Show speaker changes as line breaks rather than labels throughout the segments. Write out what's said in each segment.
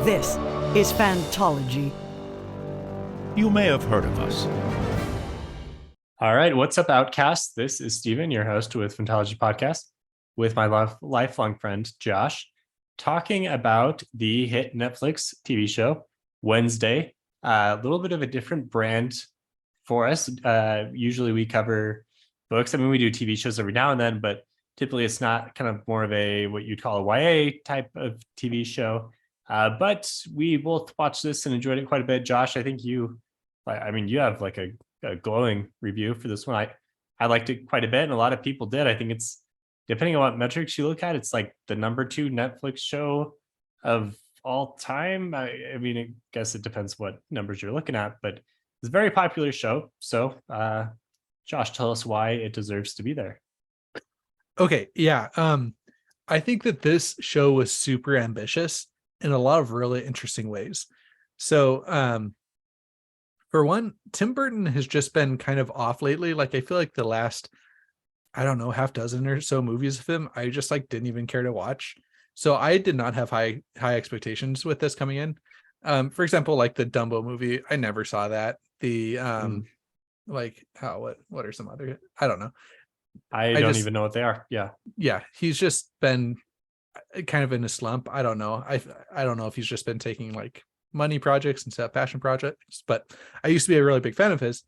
This is Fantology.
You may have heard of us.
All right, what's up, Outcast? This is Steven, your host with Fantology Podcast, with my lifelong friend, Josh, talking about the hit Netflix TV show, Wednesday. A little bit of a different brand for us. Usually we cover books. I mean, we do TV shows every now and then, but typically it's not kind of more of a what you'd call a YA type of TV show. But we both watched this and enjoyed it quite a bit. Josh, I think you have like a glowing review for this one. I liked it quite a bit, and a lot of people did. I think it's, depending on what metrics you look at, it's like the number 2 Netflix show of all time. I mean, I guess it depends what numbers you're looking at, but it's a very popular show. So, Josh, tell us why it deserves to be there.
Okay, yeah. I think that this show was super ambitious in a lot of really interesting ways. So, for one, Tim Burton has just been kind of off lately. Like, I feel like the last, I don't know, half dozen or so movies of him, I just like didn't even care to watch. So I did not have high expectations with this coming in. For example, like the Dumbo movie, I never saw that. The what are some other, I don't know.
I don't even know what they are.
Yeah, he's just been kind of in a slump. I don't know. I don't know if he's just been taking like money projects instead of passion projects, but I used to be a really big fan of his.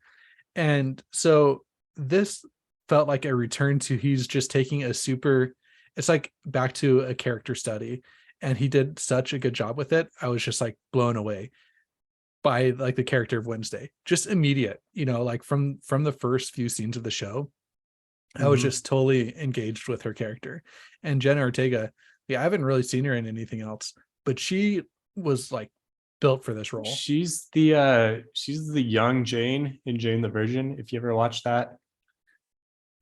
And so this felt like a return to, he's just taking it's like back to a character study, and he did such a good job with it. I was just like blown away by like the character of Wednesday, just immediate, like from the first few scenes of the show. I was just totally engaged with her character. And Jenna Ortega, I haven't really seen her in anything else, but she was like built for this role.
She's the young Jane in Jane the Virgin, if you ever watched that.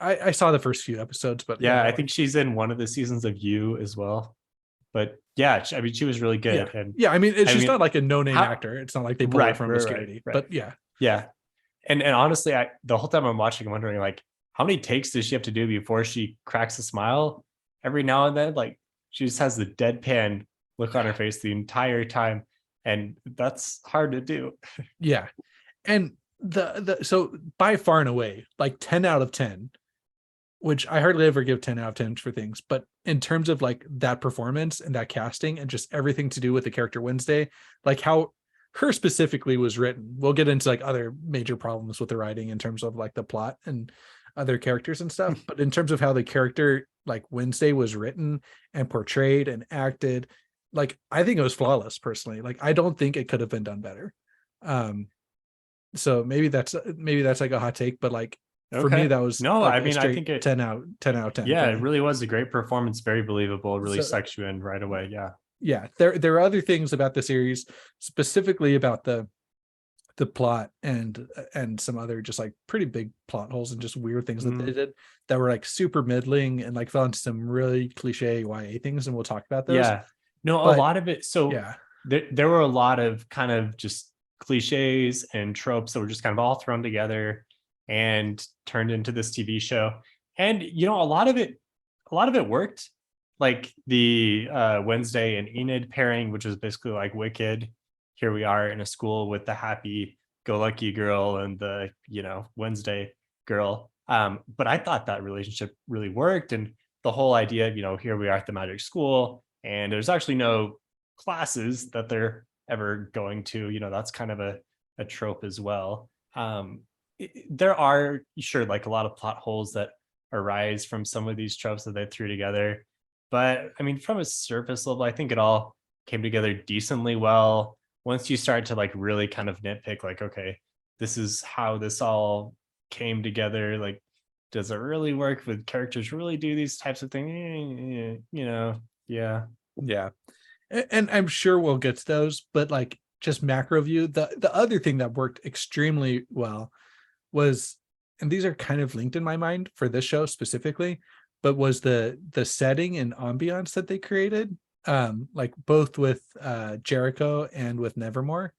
I saw the first few episodes, but
yeah, I think she's in one of the seasons of You as well. But yeah, I mean, she was really good.
Yeah, and she's not like a no-name actor. It's not like they pulled her from obscurity. Right. But
yeah. And honestly, the whole time I'm watching, I'm wondering, like, how many takes does she have to do before she cracks a smile? Every now and then, like, she just has the deadpan look on her face the entire time, and that's hard to do.
Yeah. And so by far and away, like 10 out of 10, which I hardly ever give 10 out of 10 for things, but in terms of like that performance and that casting and just everything to do with the character Wednesday, like how her specifically was written. We'll get into like other major problems with the writing in terms of like the plot and other characters and stuff, but in terms of how the character like Wednesday was written and portrayed and acted, like I think it was flawless personally. Like I don't think it could have been done better. So maybe that's like a hot take, but like for me that was
I think it
10 out of 10.
Yeah, it really was a great performance, very believable, really sucks you in right away.
Yeah, there are other things about the series, specifically about the plot and some other just like pretty big plot holes and just weird things that they did that were like super middling and like fell into some really cliche YA things, and we'll talk about those.
A lot of it. So
yeah,
there were a lot of kind of just cliches and tropes that were just kind of all thrown together and turned into this TV show. And a lot of it worked. Like the Wednesday and Enid pairing, which was basically like Wicked. Here we are in a school with the happy-go-lucky girl and the, Wednesday girl. But I thought that relationship really worked. And the whole idea of, here we are at the magic school, and there's actually no classes that they're ever going to, that's kind of a trope as well. There are, sure, like a lot of plot holes that arise from some of these tropes that they threw together. But I mean, from a surface level, I think it all came together decently well. Once you start to like really kind of nitpick, like, okay, this is how this all came together. Like, does it really work? With characters really do these types of things? Yeah.
And I'm sure we'll get to those, but like just macro view, the other thing that worked extremely well was, and these are kind of linked in my mind for this show specifically, but was the setting and ambiance that they created. Like both with Jericho and with Nevermore,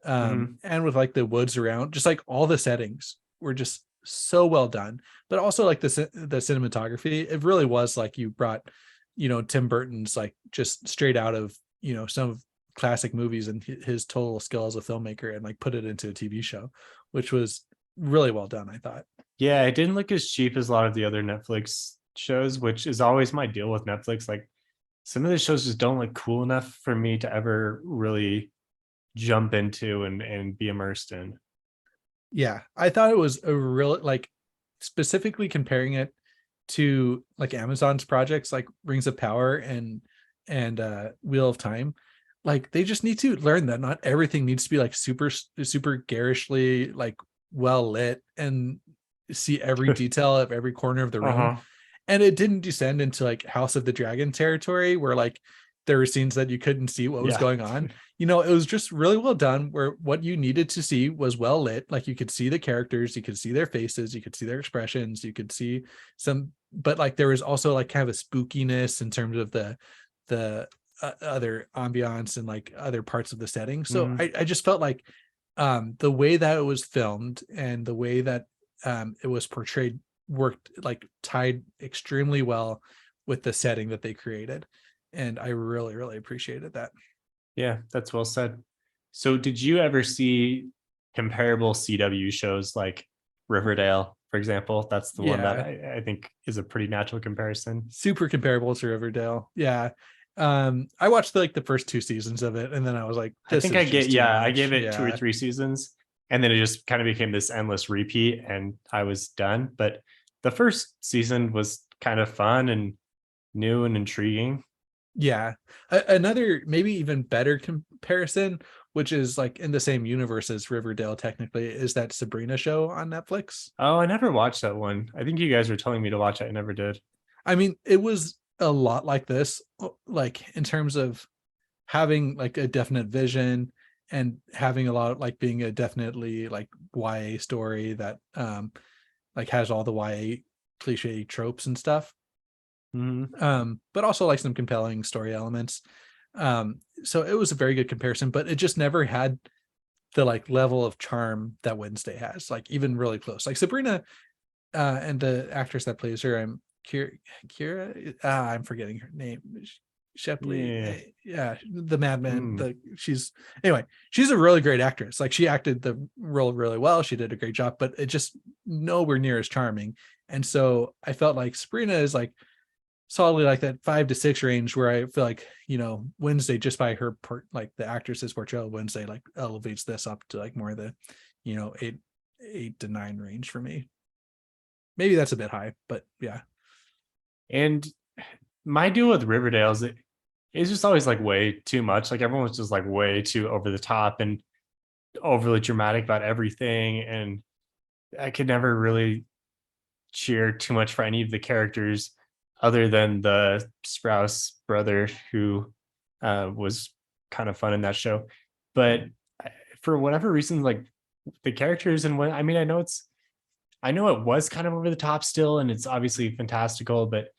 and with like the woods around, just like all the settings were just so well done. But also like the cinematography, it really was like you brought Tim Burton's like just straight out of some of classic movies and his total skill as a filmmaker and like put it into a TV show, which was really well done, I thought.
Yeah, it didn't look as cheap as a lot of the other Netflix shows, which is always my deal with Netflix. Like some of the shows just don't look cool enough for me to ever really jump into and be immersed in.
Yeah, I thought it was a real, like, specifically comparing it to like Amazon's projects like Rings of Power and Wheel of Time. Like they just need to learn that not everything needs to be like super garishly like well lit and see every detail of every corner of the room. And it didn't descend into like House of the Dragon territory where like there were scenes that you couldn't see what was going on. You know, it was just really well done where what you needed to see was well lit. Like you could see the characters, you could see their faces, you could see their expressions, you could see some, but like there was also like kind of a spookiness in terms of the other ambiance and like other parts of the setting. So I just felt like the way that it was filmed and the way that it was portrayed worked, like tied extremely well with the setting that they created. And I really, really appreciated that.
Yeah, that's well said. So did you ever see comparable CW shows like Riverdale, for example? That's the one that I think is a pretty natural comparison.
Super comparable to Riverdale. Yeah. I watched like the first 2 seasons of it and then I was like,
I think I gave it 2 or 3 seasons and then it just kind of became this endless repeat and I was done. But the first season was kind of fun and new and intriguing.
Yeah. Another maybe even better comparison, which is like in the same universe as Riverdale technically, is that Sabrina show on Netflix.
Oh, I never watched that one. I think you guys were telling me to watch it. I never did.
I mean, it was a lot like this, like in terms of having like a definite vision and having a lot of like being a definitely like YA story that like has all the YA cliche tropes and stuff. But also like some compelling story elements. So it was a very good comparison, but it just never had the like level of charm that Wednesday has, like even really close. Like Sabrina and the actress that plays her, I'm Kira, I'm forgetting her name. Shepley, the madman. She's a really great actress. Like she acted the role really well. She did a great job, but it just nowhere near as charming. And so I felt like Sabrina is like solidly like that 5 to 6 range where I feel like, you know, Wednesday just by her like the actress's portrayal of Wednesday like elevates this up to like more of the, you know, 8 to 9 range for me. Maybe that's a bit high, but yeah.
And my deal with Riverdale is it's just always like way too much. Like everyone was just like way too over the top and overly dramatic about everything. And I could never really cheer too much for any of the characters other than the Sprouse brother who was kind of fun in that show. But for whatever reason, like the characters and what, I mean, I know it was kind of over the top still, and it's obviously fantastical, but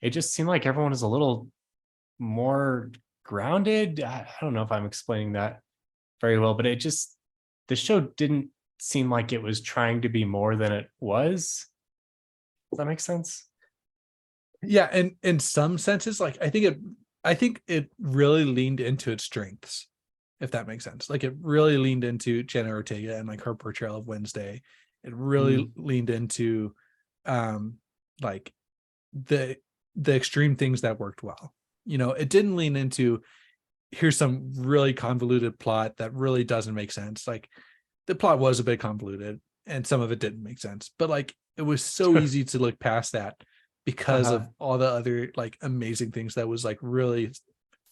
it just seemed like everyone was a little more grounded. I don't know if I'm explaining that very well, but the show didn't seem like it was trying to be more than it was. Does that make sense?
Yeah, and in some senses, like I think it really leaned into its strengths, if that makes sense. Like it really leaned into Jenna Ortega and like her portrayal of Wednesday. It really leaned into like the extreme things that worked well. You know, it didn't lean into here's some really convoluted plot that really doesn't make sense. Like the plot was a bit convoluted and some of it didn't make sense, but like it was so easy to look past that because of all the other like amazing things that was like really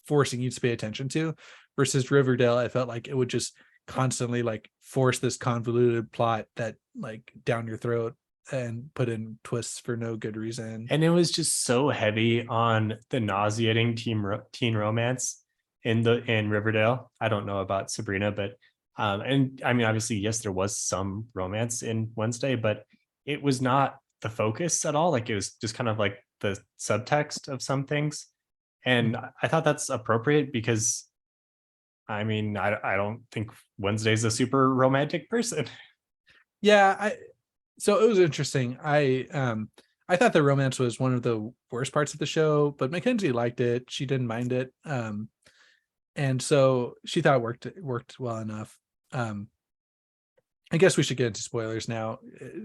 forcing you to pay attention to. Versus Riverdale, I felt like it would just constantly like force this convoluted plot that like down your throat and put in twists for no good reason.
And it was just so heavy on the nauseating teen romance in Riverdale. I don't know about Sabrina, but and I mean obviously yes, there was some romance in Wednesday, but it was not the focus at all. Like it was just kind of like the subtext of some things. And I thought that's appropriate because I mean, I don't think Wednesday's a super romantic person.
Yeah, so it was interesting. I thought the romance was one of the worst parts of the show, but Mackenzie liked it. She didn't mind it. And so she thought it worked well enough. I guess we should get into spoilers now.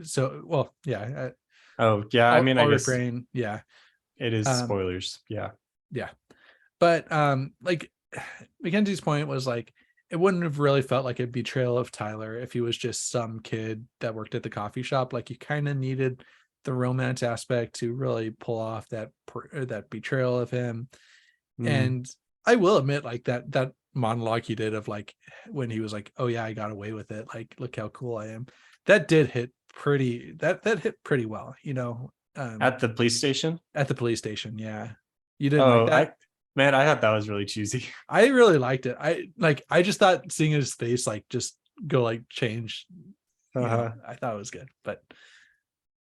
So, well, yeah,
Oh yeah, I mean, I
I'll
guess
refrain. Yeah.
it is
Um,
spoilers. Yeah.
yeah. But like Mackenzie's point was like it wouldn't have really felt like a betrayal of Tyler if he was just some kid that worked at the coffee shop. Like you kind of needed the romance aspect to really pull off that betrayal of him.
Mm.
And I will admit, like that monologue he did of like when he was like, "Oh yeah, I got away with it. Like, look how cool I am." That did hit that hit pretty well,
At the police station.
at the police station. Yeah, you didn't like
Oh,
that?
I thought that was really cheesy.
I really liked it. I just thought seeing his face like just go like change.
Uh-huh.
I thought it was good, but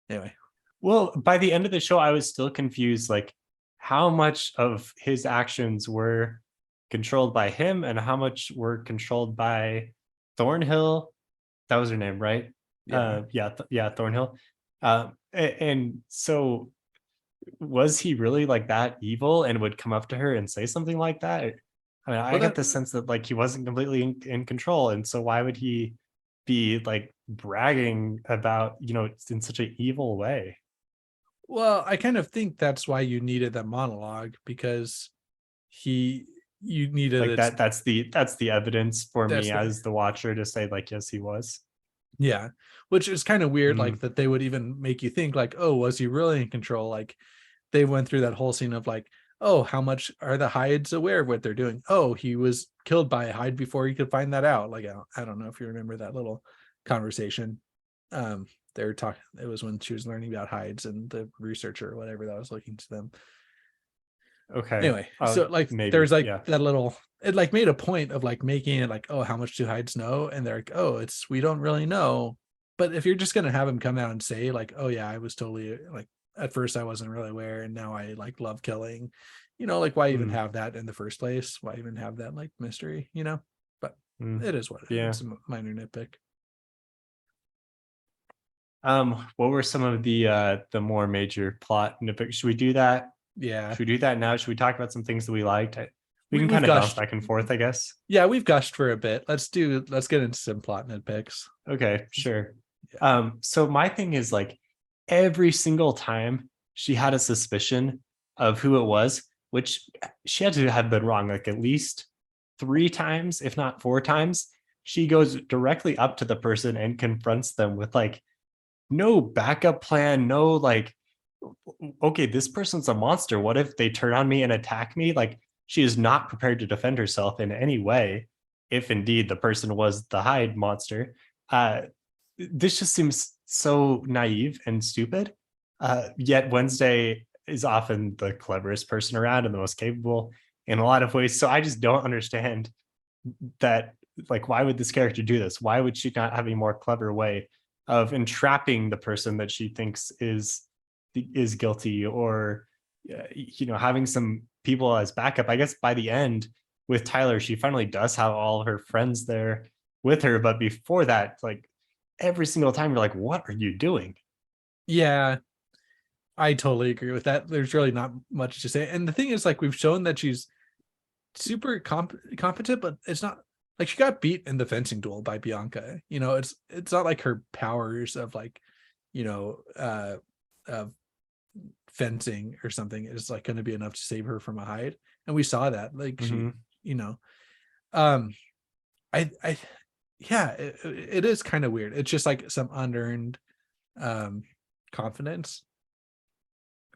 anyway.
Well, by the end of the show, I was still confused, like how much of his actions were controlled by him and how much were controlled by Thornhill. That was her name, right?
Yeah.
Yeah, Thornhill. And so was he really like that evil and would come up to her and say something like that? I mean, I
Well,
get the sense that like he wasn't completely in control, and so why would he be like bragging about, in such an evil way?
I kind of think that's why you needed that monologue because you needed
Like
it.
that's the evidence for
That's
me
the
as the watcher to say like, yes, he was.
Yeah, which is kind of weird,
Mm,
like that they would even make you think like, oh, was he really in control? Like they went through that whole scene of like, oh, how much are the Hydes aware of what they're doing? Oh, he was killed by a Hyde before he could find that out. Like I don't know if you remember that little conversation. They were talking. It was when she was learning about Hydes and the researcher or whatever that was looking to them.
okay.
Anyway, so like there's
Maybe.
like
Yeah.
that little it like made a point of like making it like, oh, how much do Hydes know? And they're like, oh, it's we don't really know. But if you're just gonna have him come out and say like, oh yeah, I was totally like at first I wasn't really aware and now I like love killing, like why even
Mm,
have that in the first place? Why even have that like mystery, But
mm,
it is what it is.
yeah.
It's a minor nitpick.
What were some of the more major plot nitpicks? Should we do that?
Yeah.
Should we do that now? Should we talk about some things that we liked? We can
We've
kind of bounce
gushed.
back and forth, I guess.
Yeah, we've gushed for a bit. Let's get into some plot nitpicks.
Okay, sure.
Yeah.
So my thing is like every single time she had a suspicion of who it was, which she had to have been wrong like at least 3 times, if not 4 times, she goes directly up to the person and confronts them with like no backup plan, no like, okay, this person's a monster. What if they turn on me and attack me? Like she is not prepared to defend herself in any way, if indeed the person was the Hyde monster. This just seems so naive and stupid. Yet Wednesday is often the cleverest person around and the most capable in a lot of ways. So I just don't understand that. Like, why would this character do this? Why would she not have a more clever way of entrapping the person that she thinks is guilty, or having some people as backup? I guess by the end with Tyler, she finally does have all her friends there with her, but before that, like every single time you're like, what are you doing?
Yeah, I totally agree with that. There's really not much to say. And the thing is, like, we've shown that she's super competent, but it's not like she got beat in the fencing duel by Bianca. It's not like her powers of like, of fencing or something is like going to be enough to save her from a Hyde. And we saw that, like
Mm-hmm.
you know, um, I yeah, it is kind of weird. It's just like some unearned confidence,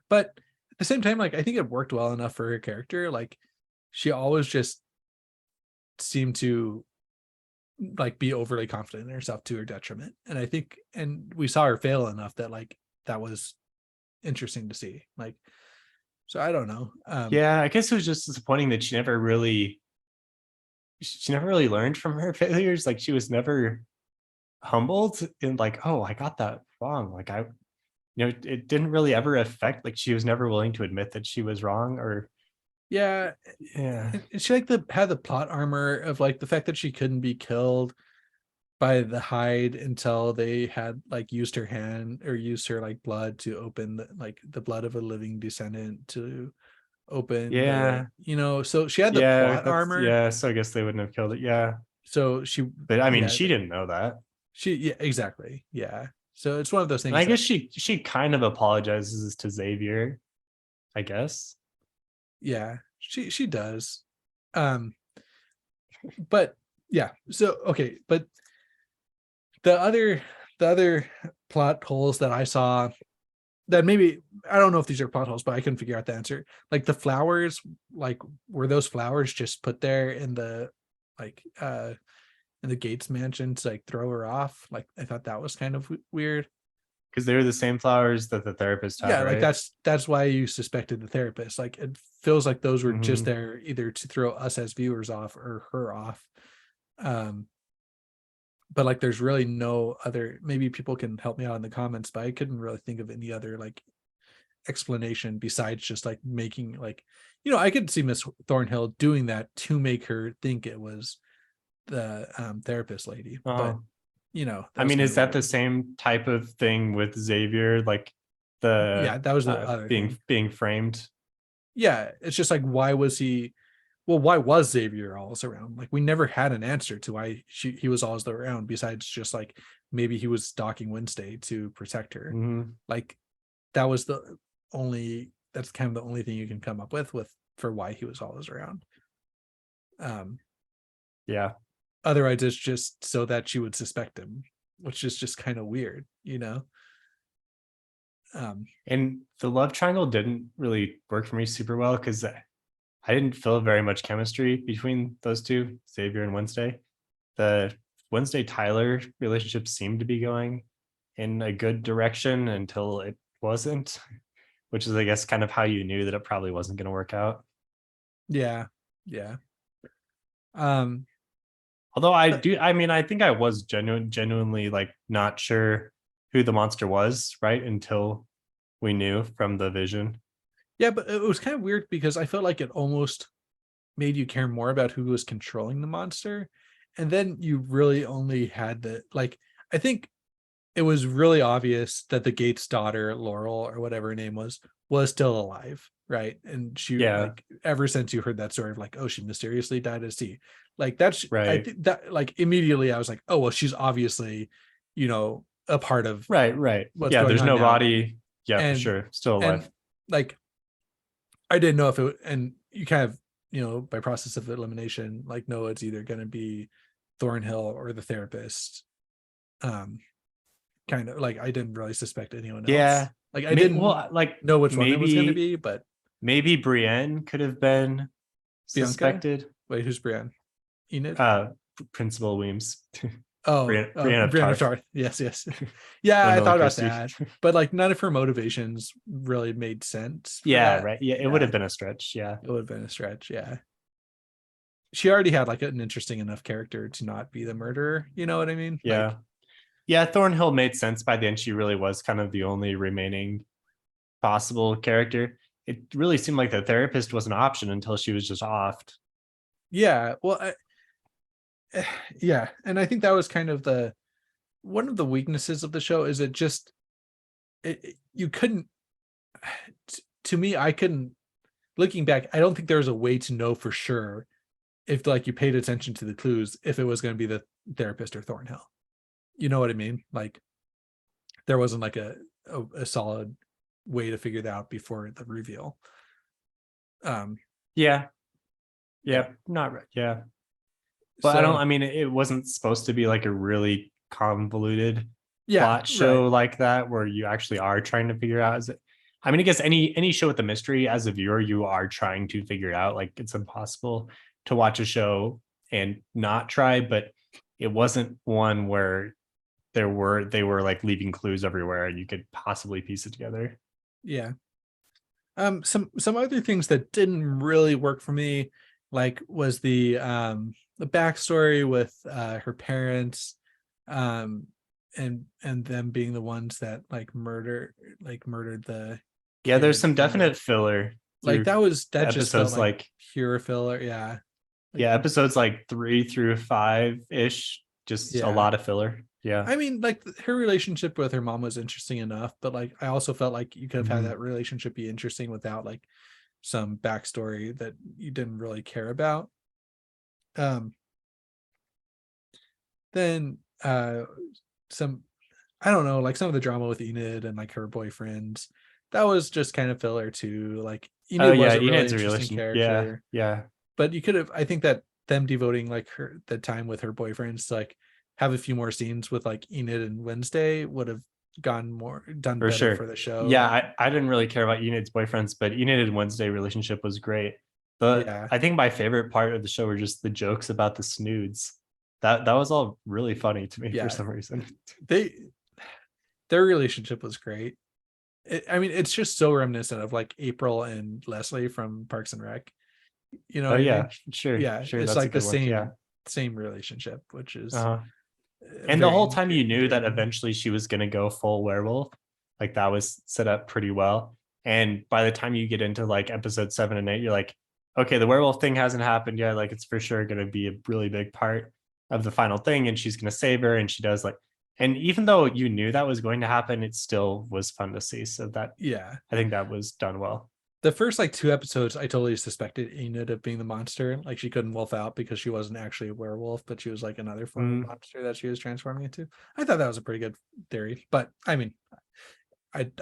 but at the same time, like I think it worked well enough for her character. Like she always just seemed to like be overly confident in herself to her detriment. And I think, and we saw her fail enough that like that was interesting to see. Like, so I don't know.
Yeah, I guess it was just disappointing that she never really learned from her failures. Like she was never humbled in like, oh, I got that wrong. Like it didn't really ever affect, like she was never willing to admit that she was wrong, or
Yeah,
yeah.
and she like had the plot armor of like the fact that she couldn't be killed by the Hyde until they had like used her hand or used her like blood to open the blood of a living descendant to open.
Yeah.
So she had the
Yeah,
plot armor.
yeah. So I guess they wouldn't have killed it. Yeah,
So she,
but I mean,
yeah,
she didn't know that.
yeah, exactly. Yeah. So it's one of those things.
And I guess she kind of apologizes to Xavier, I guess.
Yeah, she does. But yeah. So okay, but the other plot holes that I saw, that maybe, I don't know if these are plot holes, but I couldn't figure out the answer. Like the flowers, like were those flowers just put there in the like in the Gates mansion to like throw her off? Like I thought that was kind of weird.
Because they were the same flowers that the therapist had,
Yeah, like
right?
that's why you suspected the therapist. Like it feels like those were just
Mhm.
there either to throw us as viewers off or her off. But like there's really no other, maybe people can help me out in the comments, but I couldn't really think of any other like explanation besides just like making like, I could see Miss Thornhill doing that to make her think it was the therapist lady. But
Oh,
that
I
was
mean,
kind
is
of
that the
weird.
same type of thing with Xavier? Like
Yeah,
the
that was the other thing.
being framed?
Yeah, it's just like, why was Xavier always around? Like we never had an answer to why he was always around, besides just like maybe he was stalking Wednesday to protect her.
Mhm.
Like that's kind of the only thing you can come up with for why he was always around.
Yeah.
Otherwise it's just so that she would suspect him, which is just kind of weird.
And the love triangle didn't really work for me super well because I didn't feel very much chemistry between those two, Xavier and Wednesday. The Wednesday Tyler relationship seemed to be going in a good direction until it wasn't, which is, I guess, kind of how you knew that it probably wasn't going to work out.
Yeah. Um
Although I think I was genuinely like not sure who the monster was, right? Until we knew from the vision.
yeah, but it was kind of weird because I felt like it almost made you care more about who was controlling the monster. And then you really only had I think it was really obvious that the Gates daughter, Laurel, or whatever her name was still alive, right? And she,
Yeah,
like, ever since you heard that story of like, oh, she mysteriously died at sea, like that's, I
right.
think that, like, immediately I was like, oh well, she's obviously, a part of
Right.
what's
Yeah,
going
there's
on
no
now.
body. Yeah, for
And
sure. Still
and
alive.
like I didn't know if it, and you kind of, by process of elimination, like, no, it's either going to be Thornhill or the therapist. Kind of like, I didn't really suspect anyone else.
Yeah.
Like I didn't
Well, like
know which one it was going to
maybe
be, but
maybe Brienne could have been
Bianca.
suspected.
Wait, who's Brienne? Enid?
Principal Weems.
Oh,
Brienne of
Brienne of
Tarth.
Tarth. Yes. Yeah, I
Gwendolyn
thought about
Christie.
that, but like none of her motivations really made sense for
Yeah,
that.
right. Yeah, it would have been a stretch. Yeah.
It would have been a stretch. Yeah. She already had like an interesting enough character to not be the murderer. You know what I mean?
Yeah. Yeah, Thornhill made sense by the end. She really was kind of the only remaining possible character. It really seemed like the therapist was an option until she was just offed.
Yeah. Well, yeah. And I think that was kind of one of the weaknesses of the show is you couldn't, to me, I couldn't, looking back, I don't think there was a way to know for sure if like you paid attention to the clues, if it was going to be the therapist or Thornhill. You know what I mean? Like there wasn't like a solid way to figure that out before the reveal.
Yeah. Not right. Yeah. But
so,
I mean, it wasn't supposed to be like a really convoluted
yeah,
plot show
right.
like that where you actually are trying to figure out, is it, I mean, I guess any show with a mystery, as a viewer, you are trying to figure it out. Like it's impossible to watch a show and not try, but it wasn't one where they were like leaving clues everywhere and you could possibly piece it together.
Yeah. Some other things that didn't really work for me, like, was the backstory with her parents, and them being the ones that murdered the
Yeah, there's
kid,
some definite filler
like
through
that just felt
episodes,
like
like
pure filler. Yeah.
yeah, episodes like 3 through 5 ish, just a
Yeah.
lot of filler. Yeah.
I mean, like, her relationship with her mom was interesting enough, but like I also felt like you could have had
Mhm.
that relationship be interesting without like some backstory that you didn't really care about. Then some, I don't know, like some of the drama with Enid and like her boyfriends, that was just kind of filler too. Like
Oh
Enid
yeah,
was a really
Enid's a
interesting
relation. Yeah,
character,
yeah.
but you could have, I think that them devoting like her the time with her boyfriends to like have a few more scenes with like Enid and Wednesday would have done
For
better
sure.
for the show.
Yeah, I didn't really care about Enid's boyfriends, but Enid and Wednesday relationship was great. But
Yeah,
I think my favorite part of the show were just the jokes about the snoods. That was all really funny to me for
yeah,
some reason.
they their relationship was great. I mean, it's just so reminiscent of like April and Leslie from Parks and Rec. You know
Oh
what I
yeah,
mean?
sure,
Yeah,
sure.
it's
That's a
like the
good one. Yeah.
same relationship, which is
Uh, and the
very
whole time you knew that
intriguing.
eventually she was gonna go full werewolf, like that was set up pretty well. And by the time you get into like episode 7 and 8, you're like, okay, the werewolf thing hasn't happened yet. Like it's for sure gonna be a really big part of the final thing, and she's gonna save her, and she does like. And even though you knew that was going to happen, it still was fun to see. So that
Yeah,
I think that was done well.
the first like 2 episodes, I totally suspected Enid of being the monster. Like she couldn't wolf out because she wasn't actually a werewolf, but she was like another form of
Mm,
monster that she was transforming into. I thought that was a pretty good theory, but I mean,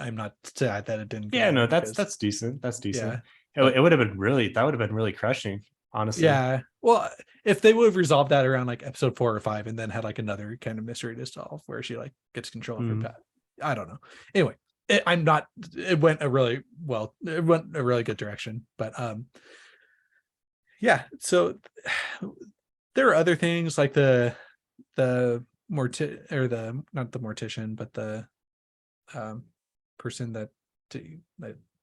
I'm not sad that it didn't
yeah,
go
no,
because
that's decent. That's decent.
yeah, but
It would have been really that would have been really crushing, honestly.
yeah. Well, if they would have resolved that around like episode 4 or 5, and then had like another kind of mystery to solve where she like gets control of her
Mm.
pet, I don't know. Anyway, I'm not. It went a really well. It went a really good direction, but yeah. So there are other things like the or the not the mortician, but the um person that did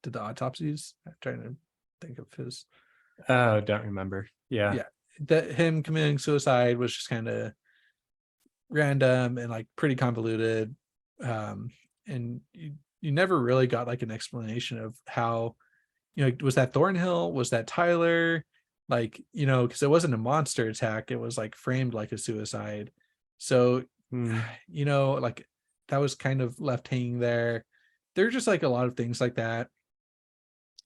the autopsies. I'm trying to think of his.
Oh, don't remember. Yeah.
Yeah, that him committing suicide was just kind of random and like pretty convoluted, and you never really got like an explanation of how, you know, was that Thornhill, was that Tyler, like, you know, because it wasn't a monster attack, it was like framed like a suicide. So
Mm.
you know, like that was kind of left hanging there. There's just like a lot of things like that,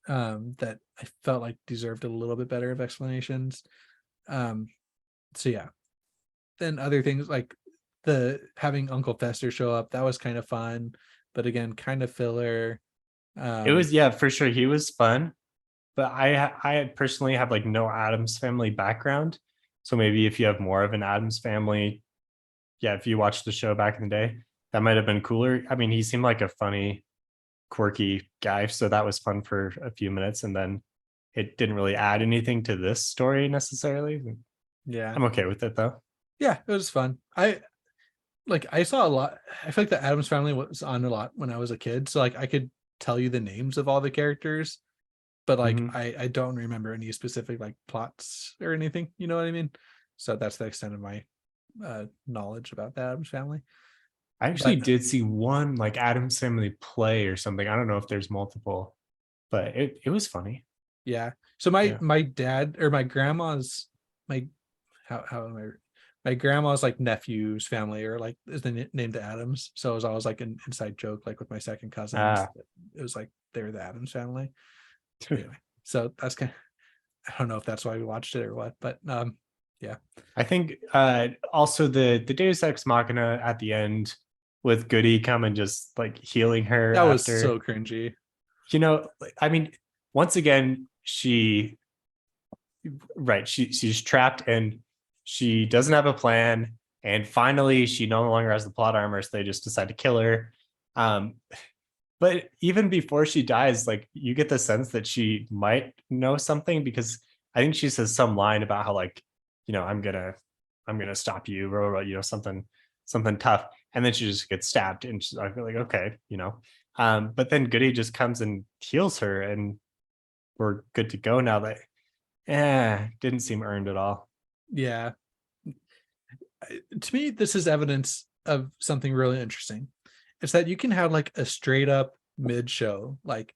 that I felt like deserved a little bit better of explanations. um so yeah, then other things like the having Uncle Fester show up, that was kind of fun, but again kind of filler.
It
um
was, yeah, for sure. He was fun, but I personally have like no Adams Family background. So maybe if you have more of an Adams Family, yeah, if you watched the show back in the day, that might have been cooler. I mean, he seemed like a funny, quirky guy, so that was fun for a few minutes, and then it didn't really add anything to this story necessarily.
yeah,
I'm okay with it though.
yeah, it was fun. I saw a lot. I feel like the Adams Family was on a lot when I was a kid, so like I could tell you the names of all the characters, but like
Mhm.
I don't remember any specific like plots or anything, you know what I mean? So that's the extent of my knowledge about the Adams Family.
I actually
But
did see one like Adams Family play or something. I don't know if there's multiple, but it was funny.
yeah, so my
Yeah.
my dad or my grandma's, my how am I, my grandma's like nephew's family or like is the name the Adams, so it was always like an inside joke like with my second cousins.
Ah.
It was like they're the Adams Family. Anyway, so that's kind of, I don't know if that's why we watched it or what, but yeah,
I think also the Deus Ex Machina at the end with Goody coming just like healing her
that was
after,
so cringy.
I mean, once again, she's trapped and she doesn't have a plan, and finally she no longer has the plot armor, so they just decide to kill her. Um, but even before she dies, like you get the sense that she might know something, because I think she says some line about how like, I'm gonna stop you, or something tough, and then she just gets stabbed, and she's like, okay, but then Goody just comes and heals her, and we're good to go now. That didn't seem earned at all.
Yeah, to me this is evidence of something really interesting. It's that you can have like a straight up mid show, like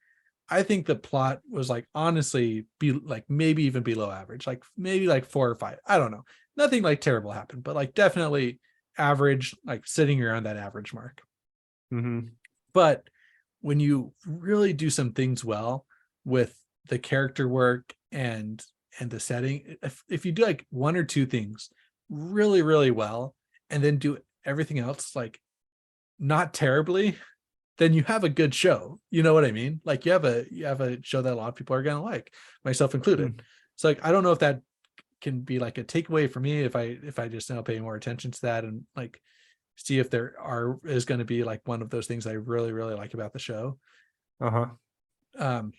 I think the plot was like honestly be like maybe even below average, like maybe like 4 or 5, I don't know, nothing like terrible happened, but like definitely average, like sitting around that average mark.
Mm-hmm.
But when you really do some things well with the character work and the setting, if you do like one or two things really, really well, and then do everything else like not terribly, then you have a good show. You know what I mean? Like you have a show that a lot of people are gonna like, myself included. So like I don't know if that can be like a takeaway for me if I just now pay more attention to that and like see if there is going to be like one of those things I really, really like about the show. Um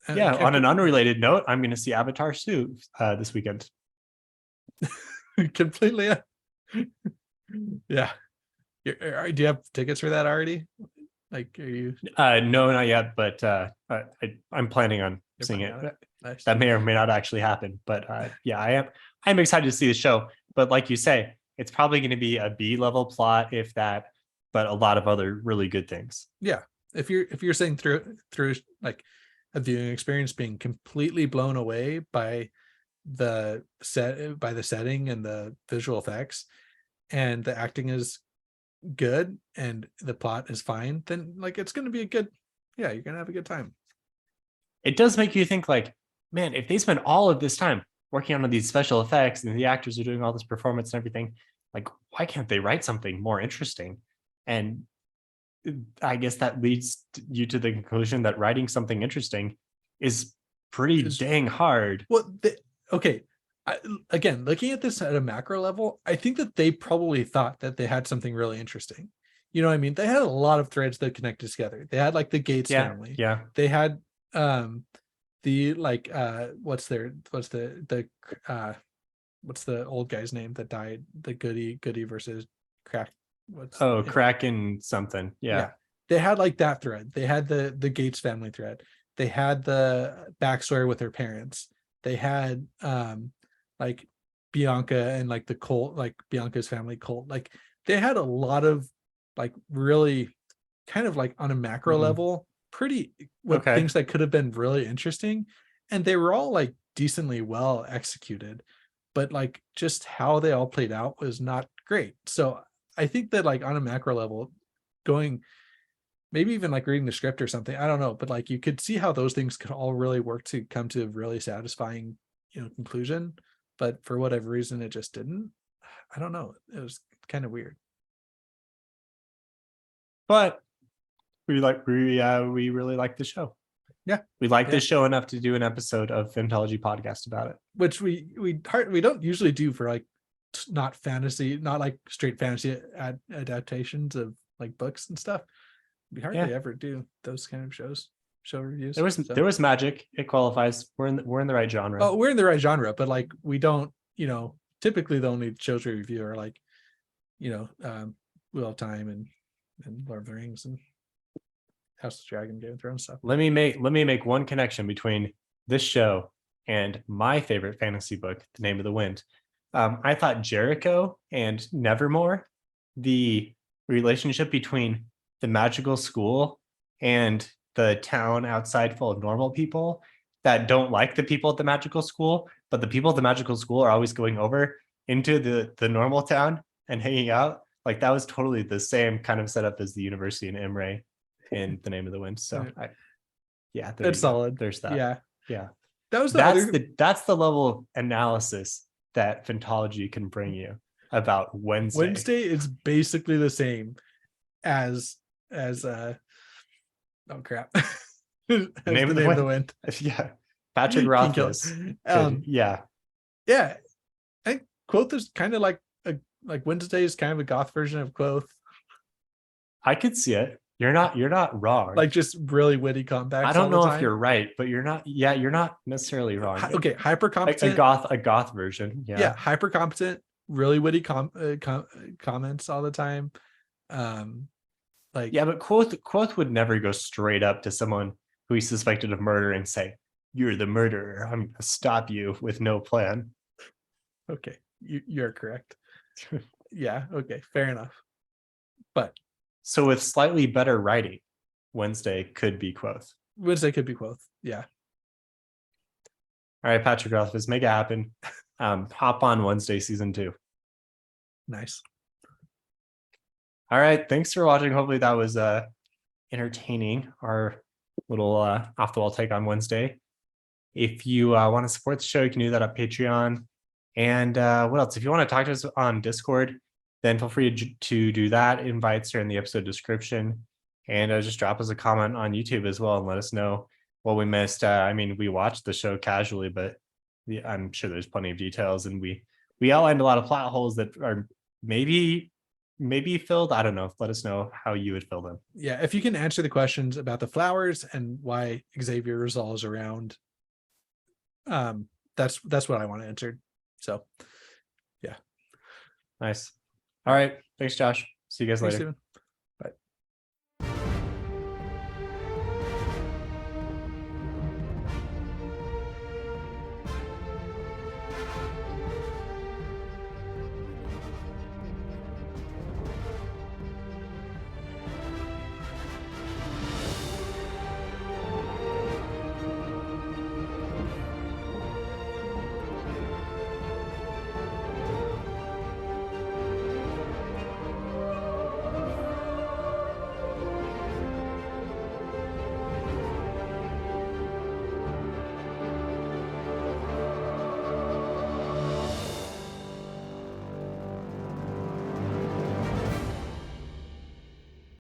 Yeah, on an unrelated note, I'm going to see Avatar 2 this weekend.
Completely. Yeah. Do you have tickets for that already? Like, are you?
No, not yet, but I'm planning on seeing it.
Nice.
That may or may not actually happen, but yeah, I'm excited to see the show. But like you say, it's probably going to be a B level plot, if that, but a lot of other really good things.
Yeah, if you're saying through like a viewing experience being completely blown away by the setting and the visual effects, and the acting is good and the plot is fine, then like it's going to be you're going to have a good time.
It does make you think like, man, if they spend all of this time working on these special effects and the actors are doing all this performance and everything, like why can't they write something more interesting? And I guess that leads you to the conclusion that writing something interesting is pretty dang hard.
Well, okay. Again, looking at this at a macro level, I think that they probably thought that they had something really interesting. You know what I mean? They had a lot of threads that connected together. They had like the Gates family.
Yeah.
They had the like what's the old guy's name that died? The Goody versus Crack.
Kraken something. Yeah.
They had like that thread. They had the Gates family thread. They had the backstory with her parents. They had like Bianca and like the cult, like Bianca's family cult. Like they had a lot of like really kind of like on a macro level, pretty things that could have been really interesting. And they were all like decently well executed, but like just how they all played out was not great. So I think that like on a macro level, going maybe even like reading the script or something, I don't know, but like you could see how those things could all really work to come to a really satisfying, conclusion. But for whatever reason, it just didn't. I don't know. It was kind of weird.
But we really like the show.
Yeah,
we like this show enough to do an episode of Phantology podcast about it,
which we don't usually do for like not like straight fantasy adaptations of like books and stuff. We hardly ever do those kind of show reviews.
There was magic. It qualifies. We're in the right genre.
Oh, we're in the right genre, but like we don't, typically the only shows we review are like, Wheel of Time and Lord of the Rings and House of the Dragon, Game of Thrones stuff.
Let me make one connection between this show and my favorite fantasy book, The Name of the Wind. I thought Jericho and Nevermore, the relationship between the magical school and the town outside full of normal people that don't like the people at the magical school, but the people at the magical school are always going over into the normal town and hanging out. Like that was totally the same kind of setup as the university in Imre in The Name of the Wind. So
it's solid.
There's that.
Yeah.
That's the level of analysis that Phantology can bring you about Wednesday.
Wednesday is basically the same as oh crap.
The Name of the Wind. Yeah. Patrick Rothfuss. Yeah.
I think Quoth is kind of like Wednesday is kind of a goth version of Quoth.
I could see it. You're not wrong.
Like just really witty comebacks.
I don't know if you're right, but you're not necessarily wrong.
Okay, hyper competent.
A goth version.
Yeah, hyper competent, really witty comments all the time.
But Quoth would never go straight up to someone who he's suspected of murder and say, "You're the murderer. I'm gonna stop you," with no plan.
Okay, you're correct. Yeah, okay, fair enough. But
so with slightly better writing, Wednesday could be Quoth.
Yeah.
All right, Patrick Rothfuss, make it happen. Hop on Wednesday season 2.
Nice.
All right, thanks for watching. Hopefully that was entertaining. Our little off the wall take on Wednesday. If you want to support the show, you can do that on Patreon. And what else? If you want to talk to us on Discord, then feel free to do that. Invites are in the episode description. And just drop us a comment on YouTube as well and let us know what we missed. I mean, we watched the show casually, but I'm sure there's plenty of details. And we outlined a lot of plot holes that are maybe filled. I don't know. Let us know how you would fill them.
Yeah, if you can answer the questions about the flowers and why Xavier resolves around, that's what I want to answer. So yeah.
Nice. All right. Thanks, Josh. See you guys
Thanks,
later.
Steven.